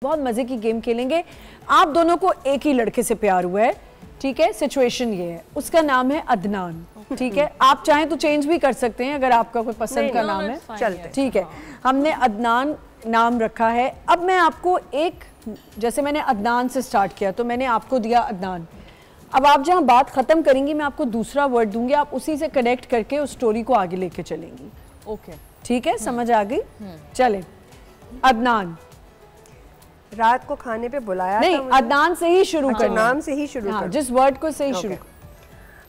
बहुत मजे की गेम खेलेंगे। आप दोनों को एक ही लड़के से प्यार हुआ है, ठीक है। सिचुएशन ये है, उसका नाम है अदनान, ठीक है। आप चाहें तो चेंज भी कर सकते हैं अगर आपका कोई पसंद का नाम है, चलते, ठीक है। हमने अदनान नाम रखा है। अब मैं आपको एक, जैसे मैंने अदनान से स्टार्ट किया तो मैंने आपको दिया अदनान। अब आप जहाँ बात खत्म करेंगी मैं आपको दूसरा वर्ड दूंगी, आप उसी से कनेक्ट करके उस स्टोरी को आगे लेके चलेंगी। ओके, ठीक है, समझ आ गई? चले। अदनान, रात को खाने पे बुलाया नहीं, था अदनान से ही शुरू करना, नाम से ही शुरू हाँ, जिस वर्ड को से ही शुरू।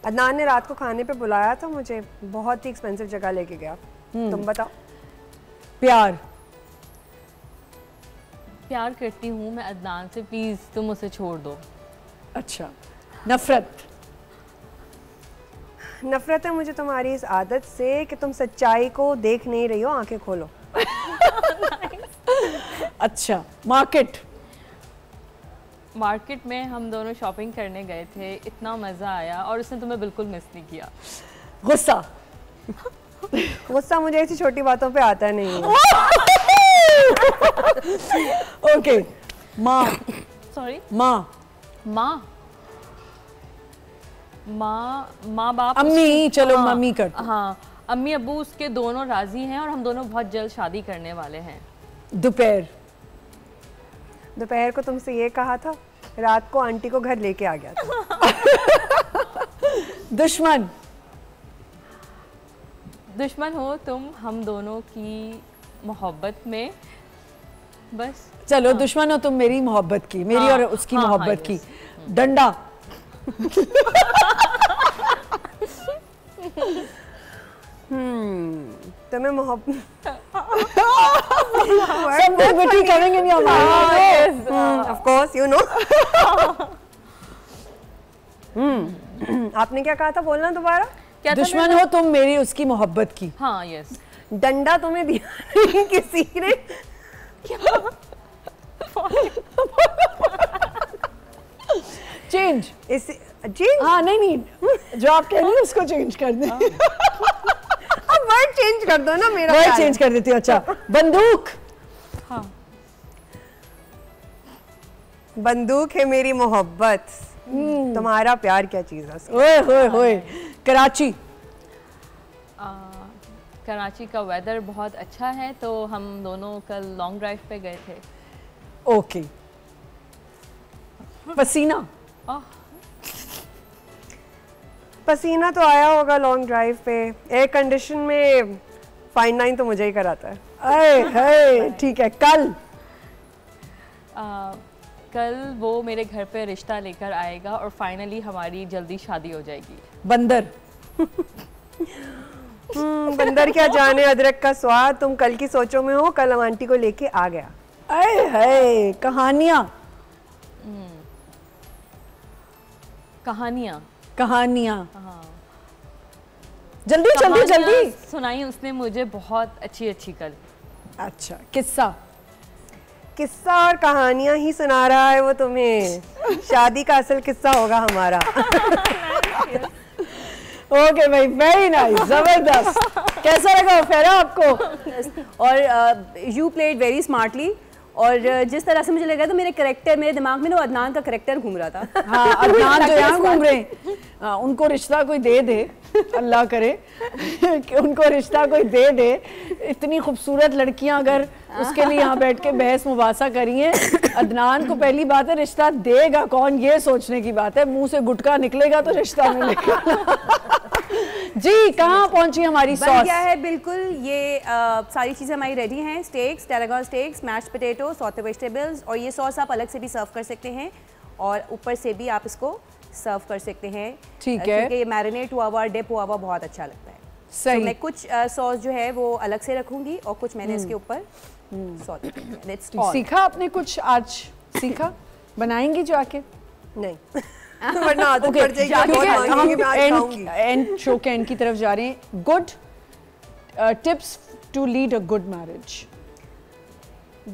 अदनान ने रात को खाने पे बुलाया था मुझे, बहुत ही एक्सपेंसिव जगह लेके गया। तुम बताओ। प्यार, प्यार करती हूँ मैं अदनान से, प्लीज तुम उसे छोड़ दो। अच्छा। नफरत, नफरत है मुझे तुम्हारी इस आदत से कि तुम सच्चाई को देख नहीं रही हो, आंखें खोलो। अच्छा। मार्केट, मार्केट में हम दोनों शॉपिंग करने गए थे, इतना मजा आया और उसने तुम्हें बिल्कुल मिस नहीं किया। गुस्सा, गुस्सा मुझे ऐसी छोटी बातों पे आता नहीं है। ओके। माँ, सॉरी, माँ, माँ, माँ, माँ बाप, अम्मी, चलो हाँ, मम्मी कर। हाँ, अम्मी अब्बू उसके दोनों राजी हैं और हम दोनों बहुत जल्द शादी करने वाले हैं। दोपहर, दोपहर को तुमसे ये कहा था, रात को आंटी को घर लेके आ गया था। दुश्मन, दुश्मन हो तुम हम दोनों की मोहब्बत में, बस। चलो हाँ। दुश्मन हो तुम मेरी मोहब्बत की, मेरी हाँ, और उसकी हाँ, मोहब्बत की। डंडा, तुम्हें मोहब्बत coming in your mind. Yes, of course, you know. आपने क्या कहा था, बोलना दोबारा। दुश्मन हो तुम मेरी उसकी मोहब्बत की। हाँ, यस। डंडा तुम्हें दिया नहीं किसी ने। चेंज, चेंज, हाँ, नहीं जो आप कह रही हैं उसको चेंज कर दे। अब वर्ड चेंज कर दो ना, मेरा वर्ड चेंज कर देती हूँ। अच्छा। बंदूक, हाँ, बंदूक है मेरी मोहब्बत, तुम्हारा प्यार क्या चीज है? ओए होए होए। कराची, कराची का वेदर बहुत अच्छा है तो हम दोनों कल लॉन्ग ड्राइव पे गए थे। ओके। पसीना, पसीना तो आया होगा लॉन्ग ड्राइव पे, एयर कंडीशन में फाइन लाइन तो मुझे ही कराता है। अरे ठीक है। कल, कल वो मेरे घर पे रिश्ता लेकर आएगा और फाइनली हमारी जल्दी शादी हो जाएगी। बंदर, बंदर क्या जाने अदरक का स्वाद, तुम कल की सोचों में हो, कल हम आंटी को लेके आ गया। अरे कहानियां, कहानियाँ, कहानियां, हाँ, जल्दी जल्दी जल्दी सुनाई उसने मुझे बहुत अच्छी अच्छी कल। अच्छा। किस्सा, किस्सा और कहानियां ही सुना रहा है वो तुम्हें, शादी का असल किस्सा होगा हमारा। ओके भाई, वेरी नाइस, जबरदस्त। कैसा लगा फेरा आपको? और यू प्लेड वेरी स्मार्टली, और जिस तरह से मुझे लगा था मेरे करेक्टर, मेरे दिमाग में ना अदनान का करेक्टर घूम रहा था। हाँ, अदनान जो यहाँ घूम रहे हैं, उनको रिश्ता कोई दे दे, अल्लाह करे कि उनको रिश्ता कोई दे दे। इतनी खूबसूरत लड़कियां अगर उसके लिए यहाँ बैठ के बहस मुबासा करी हैं, अदनान को पहली बात है रिश्ता देगा कौन ये सोचने की बात है, मुंह से गुटका निकलेगा तो रिश्ता मिलेगा। जी, कहाँ पहुंची हमारी सॉस? बन गया है बिल्कुल, ये सारी चीज़ें हमारी रेडी हैं। Steaks, tarragon steaks, mashed potato, saute vegetables, और ये सॉस आप अलग से भी सर्व कर सकते हैं और ऊपर से भी आप इसको सर्व कर सकते हैं। ठीक है, क्योंकि ये मैरिनेट हुआ हुआ, डिप हुआ हुआ बहुत अच्छा लगता है। सही। तो मैं कुछ सॉस जो है वो अलग से रखूंगी और कुछ मैंने इसके ऊपर सीखा आपने कुछ आज? सीखा? बनाएंगी जो आके? नहीं, वरना आदत पड़ जाएगी। हम शो के एंड की तरफ जा रहे हैं। Good tips to lead a good marriage.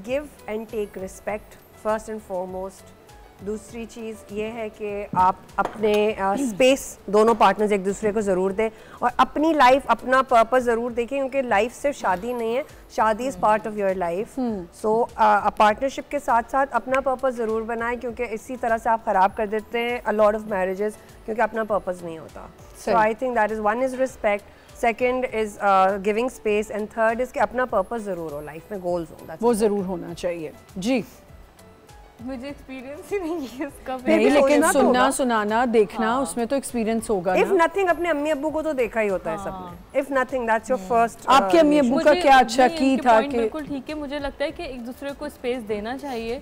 Give and take respect first and foremost, दूसरी चीज़ ये है कि आप अपने स्पेस दोनों पार्टनर्स एक दूसरे को ज़रूर दें और अपनी लाइफ अपना पर्पस ज़रूर देखें, क्योंकि लाइफ सिर्फ शादी नहीं है, शादी is part of your life. So partnership के साथ साथ अपना पर्पस ज़रूर बनाएं, क्योंकि इसी तरह से आप ख़राब कर देते हैं अ लॉट ऑफ मैरिजेस, क्योंकि अपना पर्पस नहीं होता। So I think that is one is respect, second is giving space and third is कि अपना पर्पस ज़रूर हो, लाइफ में गोल्स हो, वो ज़रूर होना चाहिए। जी मुझे एक्सपीरियंस ही नहीं है इसका। नहीं, लेकिन सुनना सुनाना देखना उसमें तो एक्सपीरियंस होगा। इफ नथिंग अपने अम्मी अब्बू को तो देखा ही होता है सबने। If nothing that's your first. आपके अम्मी अब्बू का क्या अच्छा की था कि बिल्कुल ठीक है, मुझे लगता है कि एक दूसरे को स्पेस देना चाहिए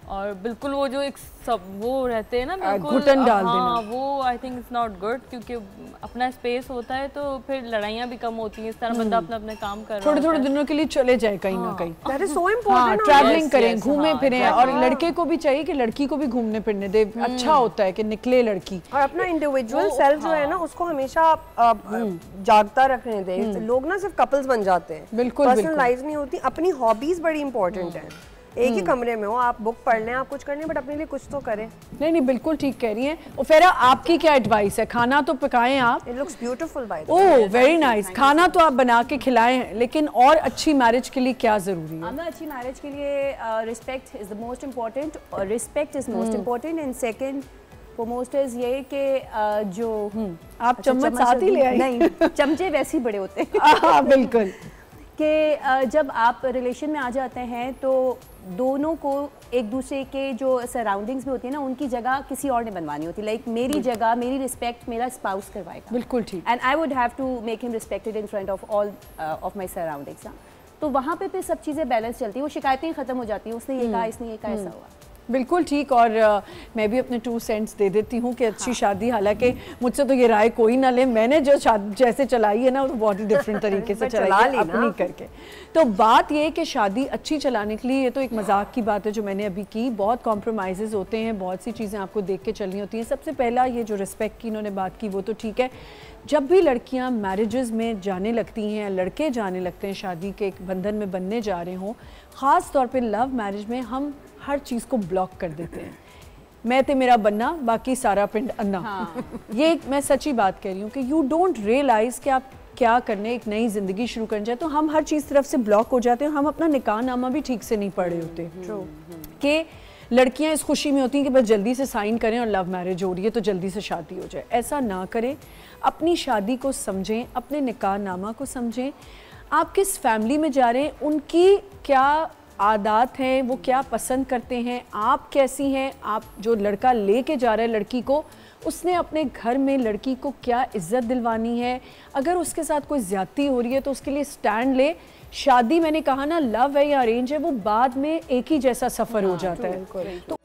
और बिल्कुल वो जो एक सब वो रहते हैं ना बिल्कुल घुटन डाल देना, वो I think it's not good, क्योंकि अपना स्पेस होता है तो फिर लड़ाइयाँ भी कम होती हैं। इस तरह बंदा अपना अपने काम कर रहा है, थोड़े दिनों के लिए चले जाए कहीं ना कहीं। That is so important. Travelling करें, घूमे फिरें, और लड़के को भी चाहिए कि लड़की को भी घूमने फिरने दे। अच्छा होता है कि निकले लड़की, और अपना इंडिविजुअल सेल्फ जो है ना उसको हमेशा जागता रखने दें। लोग ना सिर्फ कपल्स बन जाते हैं, बिल्कुल पर्सनल लाइफ नहीं होती। अपनी हॉबीज बड़ी इंपॉर्टेंट है। एक ही कमरे में हो, आप बुक पढ़ लें, आप कुछ कर लें, बट अपने लिए कुछ तो करें। नहीं बिल्कुल ठीक कह रही हैं। उफेरा आपकी क्या एडवाइस है? खाना तो पकाएं आप। It looks beautiful by the way. Oh very nice. खाना तो आप बना के खिलाएं, लेकिन और अच्छी मैरिज के लिए क्या जरूरी है? अच्छी मैरिज के लिए respect is the most important, और respect is most important. And second foremost is ये कि जो आप चम्मच साथ ही ले आए? नहीं, चमचे वैसे ही बड़े होते हैं। बिल्कुल कि जब आप रिलेशन में आ जाते हैं तो दोनों को एक दूसरे के जो सराउंडिंग्स में होती है ना, उनकी जगह किसी और ने बनवानी होती है। लाइक मेरी जगह, मेरी रिस्पेक्ट मेरा स्पाउस करवाएगा। बिल्कुल ठीक। And I would have to make him respected in front of all of my surroundings. तो वहाँ पे फिर सब चीज़ें बैलेंस चलती हैं, वो शिकायतें ख़त्म हो जाती हैं। उसने ये कहा, इसने ये कहा, ऐसा हुआ। बिल्कुल ठीक। और मैं भी अपने 2 सेंट्स दे देती हूँ कि अच्छी शादी, हालांकि मुझसे तो ये राय कोई ना ले, मैंने जो जैसे चलाई है ना वो बहुत ही डिफरेंट तरीके से चलाई है अपनी करके। तो बात ये है कि शादी अच्छी चलाने के लिए, ये तो एक मजाक की बात है जो मैंने अभी की, बहुत कॉम्प्रोमाइज़ होते हैं, बहुत सी चीज़ें आपको देख के चलनी होती हैं। सबसे पहला ये जो रिस्पेक्ट की इन्होंने बात की वो तो ठीक है। जब भी लड़कियां मैरिजेस में जाने लगती हैं, लड़के जाने लगते हैं शादी के एक बंधन में बनने जा रहे हों, ख़ास तौर पे लव मैरिज में हम हर चीज़ को ब्लॉक कर देते हैं। मैं ते मेरा बनना, बाकी सारा पिंड अन्ना। ये मैं सच्ची बात कह रही हूँ कि यू डोंट रियलाइज़ कि आप क्या करने, एक नई ज़िंदगी शुरू करने जाए तो हम हर चीज़ तरफ से ब्लॉक हो जाते हैं। हम अपना निकाह नामा भी ठीक से नहीं पढ़े होते कि लड़कियां इस खुशी में होती हैं कि बस जल्दी से साइन करें और लव मैरिज हो रही है तो जल्दी से शादी हो जाए। ऐसा ना करें, अपनी शादी को समझें, अपने निकाह नामा को समझें। आप किस फैमिली में जा रहे हैं, उनकी क्या आदत हैं, वो क्या पसंद करते हैं, आप कैसी हैं। आप जो लड़का लेके जा रहे हैं लड़की को, उसने अपने घर में लड़की को क्या इज्जत दिलवानी है। अगर उसके साथ कोई ज्यादती हो रही है तो उसके लिए स्टैंड ले। शादी मैंने कहा ना, लव है या अरेंज है, वो बाद में एक ही जैसा सफ़र हो जाता है। तो